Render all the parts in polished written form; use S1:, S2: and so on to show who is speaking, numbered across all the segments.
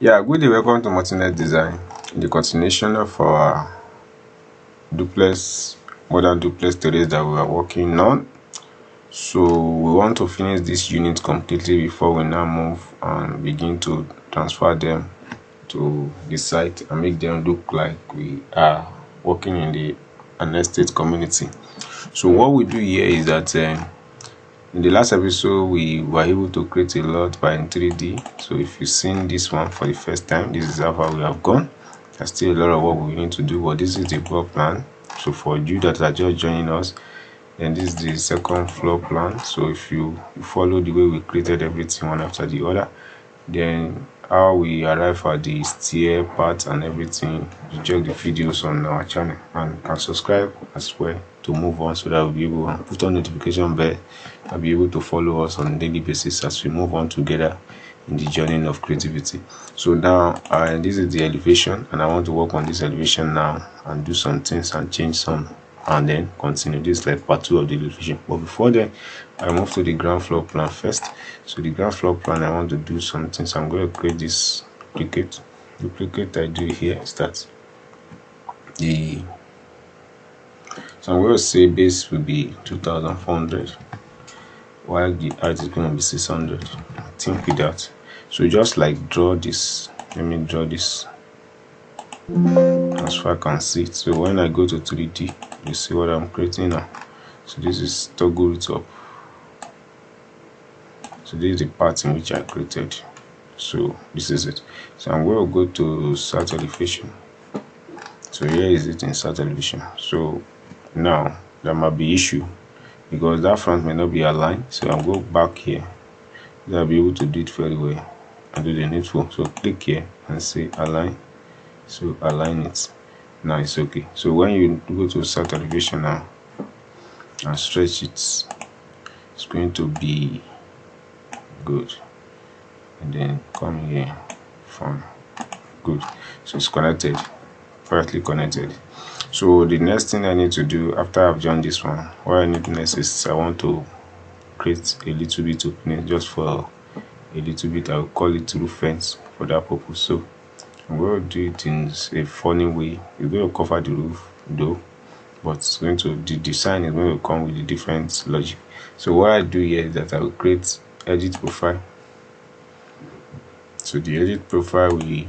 S1: Yeah, good day. Welcome to Multinet Design. In the continuation of our duplex, modern duplex terrace that we are working on. So we want to finish this unit completely before we now move and begin to transfer them to the site and make them look like we are working in an estate community. So what we do here is that in the last episode, we were able to create a lot by in 3D. So if you've seen this one for the first time, this is how far we have gone. There's still a lot of work we need to do, but this is the floor plan. So for you that are just joining us, then this is the second floor plan. So if you follow the way we created everything one after the other, then how we arrive at the stair part and everything, you check the videos on our channel and can subscribe as well to move on, so that we'll be able to put on notification bell and be able to follow us on a daily basis as we move on together in the journey of creativity. So now this is the elevation, and I want to work on this elevation now and do some things and change some and then continue. This is like part 2 of the elevation, but before then I move to the ground floor plan first. So the ground floor plan, I want to do something, so I'm going to create this duplicate. I do here is that so I'm going to say base will be 2400 while the height is going to be 600. I think with that, so just like draw this, let me draw this as far as I can see it. So when I go to 3D, you see what I'm creating now. So this is toggle it up. So this is the part in which I created. So this is it. So I'm going to go to start elevation. So here is it in start elevation. So now there might be issue because that front may not be aligned. So I'll go back here. I'll be able to do it very well and do the needful. So click here and say align. So align it. Now it's okay. So when you go to start elevation now and stretch it, it's going to be good. And then come here, fine, good. So it's connected, perfectly connected. So the next thing I need to do after I've done this one, what I need next is I want to create a little bit opening, just for a little bit. I'll call it roof fence for that purpose. So I'm going to do it in a funny way. It's going to cover the roof though, but it's going to, the design is going to come with a different logic. So what I do here is that I will create edit profile. So the edit profile will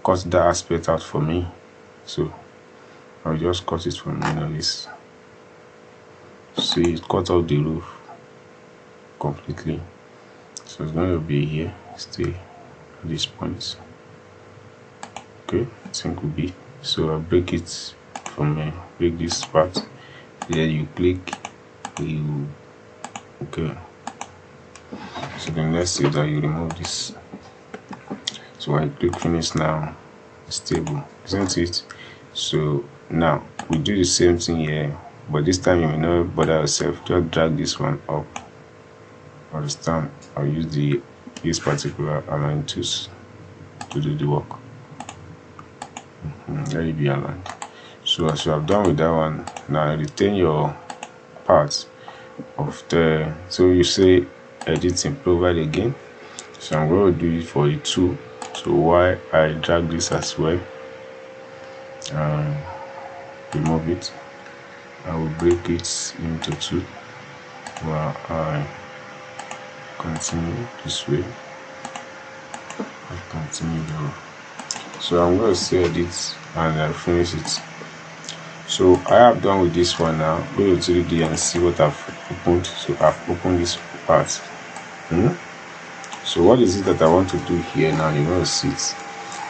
S1: cut that aspect out for me. So I'll just cut it from this. See, it cut off the roof completely. So it's going to be here, stay at this point. Okay, I think will be. So I'll break it from break this part. Then you click, you okay. So the next is that you remove this. So when you click finish now, it's stable, isn't it? So now we do the same thing here, but this time you may not bother yourself. Just drag this one up. Understand? I'll use this particular align tools to do the work. Let it be aligned. So as you have done with that one, now retain your parts of the. So you say edit provide again. So I'm going to do it for the 2. So why I drag this as well, remove it. I will break it into 2 while I continue this way. I continue the. So I'm going to say edit and I finish it. So I have done with this one now. Go to 3D and see what I've opened. So I've opened this part. So what is it that I want to do here now? You're going to see it.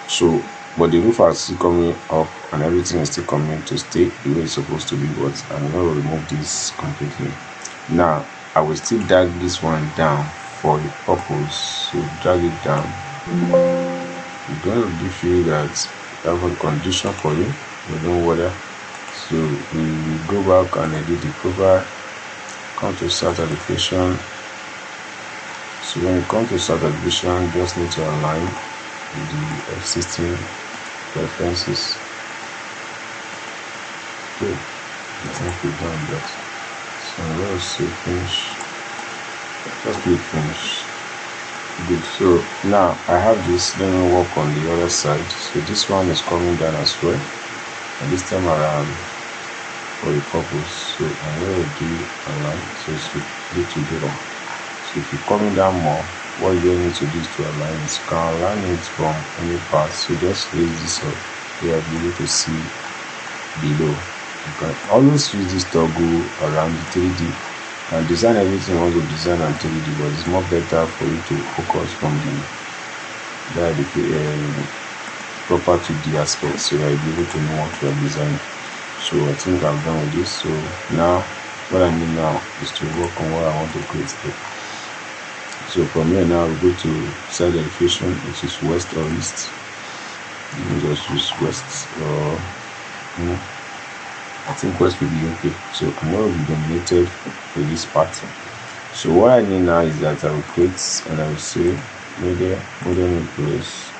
S1: So but the roof is still coming up and everything is still coming to stay the way it's supposed to be, but I'm going to remove this completely. Now I will still drag this one down for the purpose. So drag it down. It's going to give you that I have a condition for you, but don't worry. So we will go back and edit the profile, come to start elevation. So when you come to start elevation, you just need to align with the existing preferences. Okay, I think we've done that. So I'm going to say finish. Just click finish. Good. So now I have this. Let me work on the other side. So this one is coming down as well, and this time around for the purpose. So I'm going to do a line. So it's do together. So if you're coming down more, what you need to do is to align it. You can align it from any part. So just raise this up. You will be able to see below. You can always use this toggle around the 3D and design everything you want to design on 3D, but it's more better for you to focus from the proper 2D aspect, so that you'll be able to know what you are designing. So I think I'm done with this. So now what I need now is to work on what I want to create here. So from here now we go to side elevation, which is west or east. You can just use west, or I think west will be okay. So I'm going to be dominated with this part. So what I need now is that I will create, and I will say media model in place.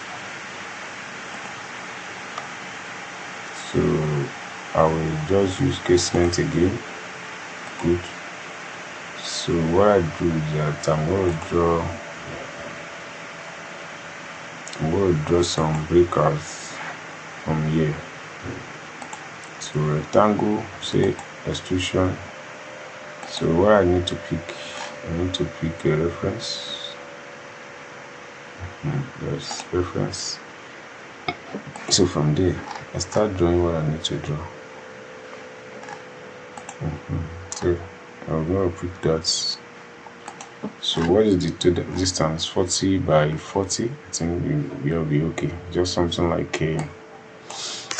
S1: So I will just use casement again. Good. So what I do is that I'm going to draw some breakers from here. So rectangle, say extrusion. So what I need to pick, I need to pick a reference. There's reference. So from there, I start drawing what I need to draw. So I'm going to pick that. So what is the total distance? 40 by 40. I think we'll be okay. Just something like a.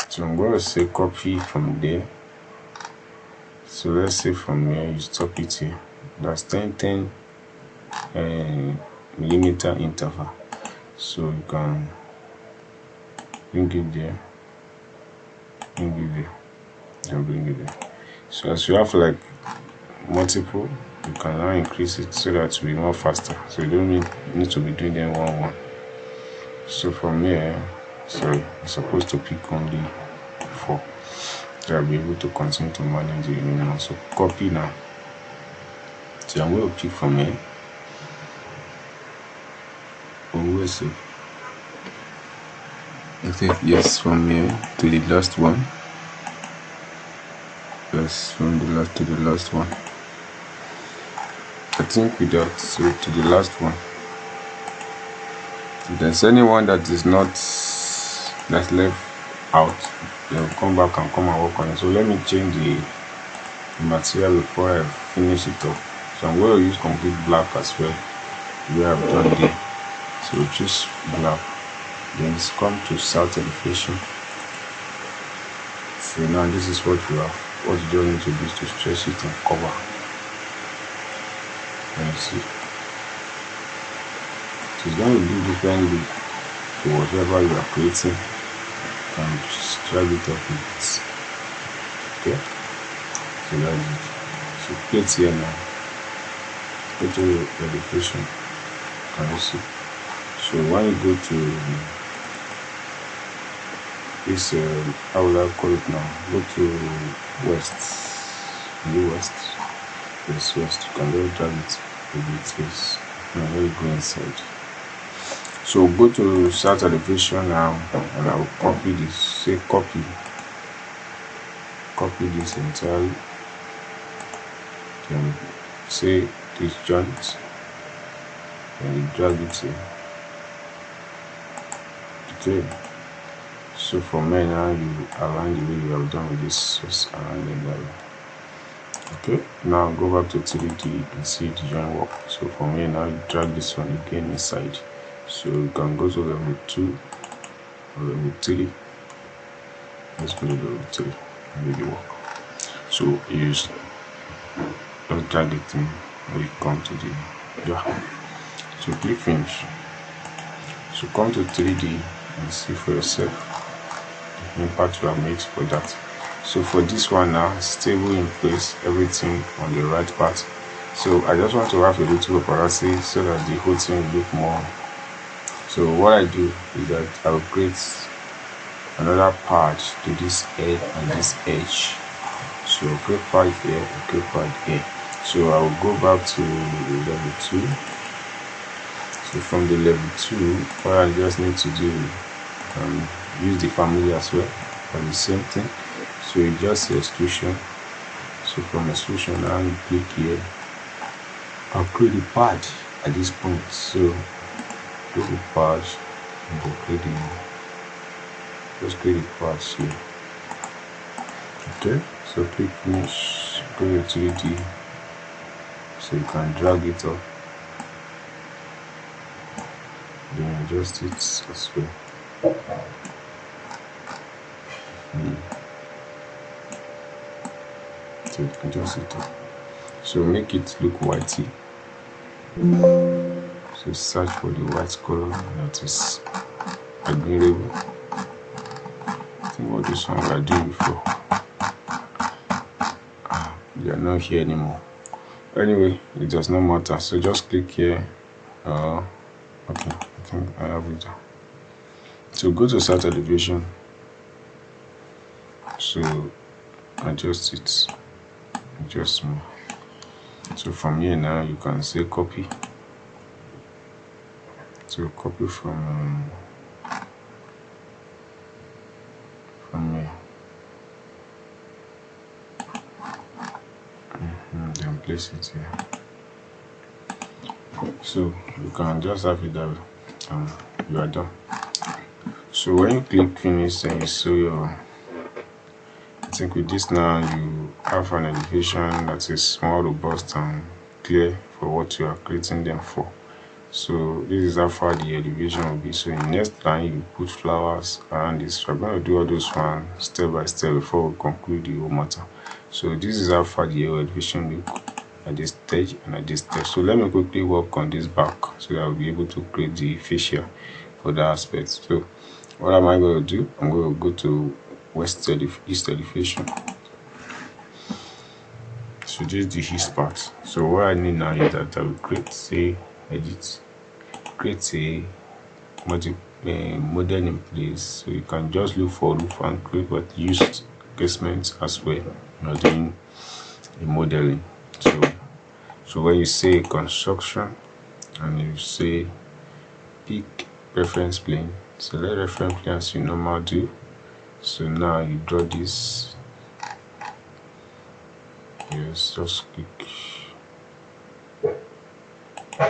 S1: So I'm going to say copy from there. So let's say from here you stop it here. That's 10 millimeter interval. So you can bring it there, bring it there, and bring it there. So as you have like multiple, you can now increase it so that it will be more faster. So you don't need to be doing them one. So from here, sorry, I'm supposed to pick only 4. So I'll be able to continue to manage the remaining. So copy now. So I'm going to pick from here. Always okay, yes, from here to the last one. Yes, from the last to the last one. I think with that, so to the last one. If there's anyone that is not, that's left out, they'll come back and come and work on it. So let me change the material before I finish it up. So I'm going to use complete black as well, where I've done there. So choose black, then it's come to south elevation. So now this is what you have. What you don't need to do is to stretch it and cover. And you see, so it's going to do differently to whatever you are creating, and just drag it up with it. Okay, so that's it. So plate here now. Go to elevation. Can you see? So when you go to this, how will I call it now? Go to west, west. Yes, west. You can go drag it a bit. Yes, and then you go inside. So go to south elevation now, and I will copy this. Say copy this entirely. Then say this joint, and you drag it here. Okay. So from here now you align the way you have done with this. Just align it that way. Okay, now go back to 3D and see the joint work. So from here now you drag this one again inside. So you can go to level 2 or level 3. Let's go to level 3 and do the work. So you just drag it in when you come to the So click finish. So come to 3D and see for yourself the impact you have made for that. So for this one now, stable in place, everything on the right part. So I just want to have a little paparazzi so that the whole thing will look more. So what I do is that I will create another part to this head and this edge. So create part here, create part here. So I will go back to level 2. So from the level 2, what I just need to do, use the family as well for the same thing. So you just extrusion. So from extrusion, now you click here. I'll create a pad at this point. So create a pad and then create a pad here. Okay, so click finish, go to 3D. So you can drag it up, then adjust it as well. So adjust it up. So make it look whitey. So search for the white color that is admirable. I think what this one I did before. They are not here anymore. Anyway, it does not matter. So just click here. Okay, I think I have it. So go to start elevation. So adjust it. Adjust more. So from here now you can say copy. So copy from here. Then place it here. So you can just have it that way. You are done. So when you click finish and you show your, I think with this now you have an elevation that is more robust and clear for what you are creating them for. So this is how far the elevation will be. So in next line you put flowers around this. So I'm going to do all those one step by step before we conclude the whole matter. So this is how far the elevation look at this stage and at this stage. So let me quickly work on this back so that I'll be able to create the fascia for that aspect. So what am I going to do? I'm going to go to east elevation. So this is the east part. So what I need now is that I will create, say, edit, create a model in place. So you can just look for roof and create, but use placement as well. You're doing a modeling. So when you say construction and you say pick reference plane, select reference plane as you normally do. So now you draw this. Yes, just click.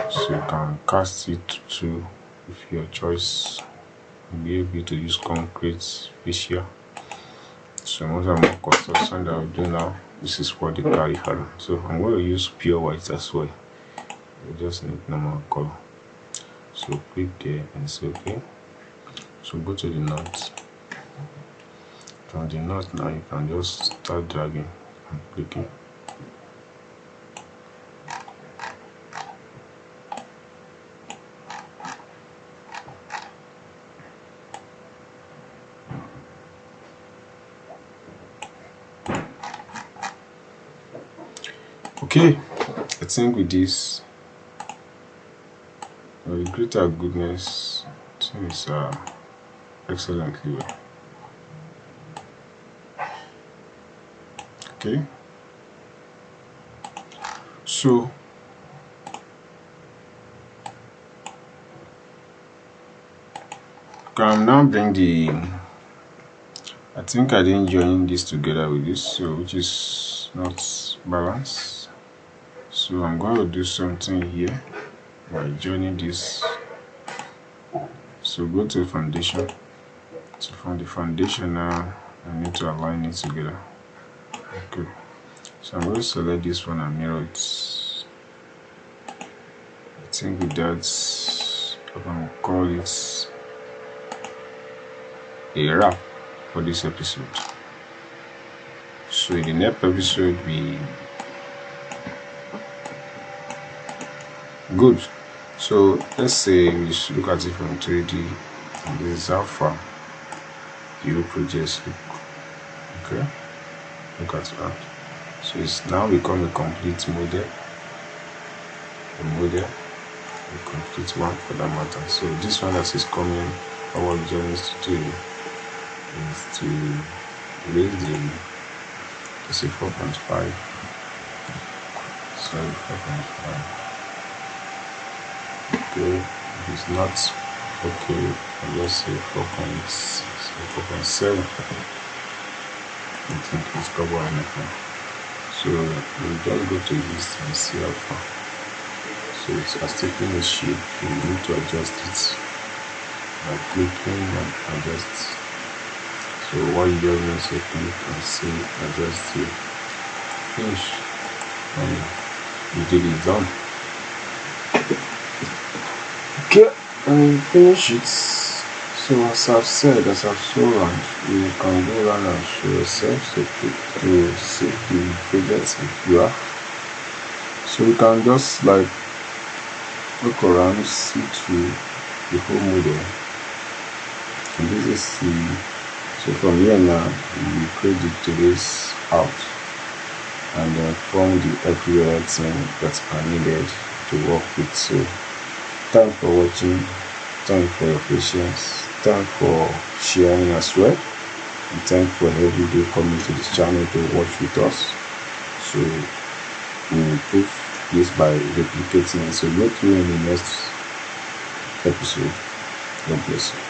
S1: So you can cast it to, if your choice, you'll be able to use concrete fascia. So most of my construction that I will do now, this is what they carry around. So I'm going to use pure white as well. You just need normal color. So click there and say okay. So go to the knot. From the knot now you can just start dragging and clicking. Okay, I think with this, the greater goodness, things are excellently well. Okay, so can now bring the, I think I didn't join this together with this, so which is not balanced. So I'm going to do something here by joining this. So go to foundation. So from the foundation now, I need to align it together. Okay. So I'm going to select this one and mirror it. I think with that, I can call it a wrap for this episode. So in the next episode, we good. So let's say we should look at it from 3D, and this is how far your projects look. Okay, look at that. So it's now become a complete model. A complete one for that matter. So this one that is coming, our job is to do is to raise the, to say 4.5. Sorry, 4.5. Okay, it's not okay, I'll just say 4.6 or 4.7. I think it's cover anything. So we'll just go to this and see how far. So it has taken a shape. We need to adjust it by clicking and adjust. So what you just need to click and see, adjust it, finish, and you did it done. Okay, and finish it. So as I've said, as I've shown around, you can go around and show yourself so to see the projects if you are. So you can just like look around, see through the whole model. And this is the, so from here now you create the terrace out and then form the everywhere thing that are needed to work with. So thanks for watching, thanks for your patience, thanks for sharing as well, and thanks for every day coming to this channel to watch with us. So we will improve this by replicating it. So meet you in the next episode. God bless you.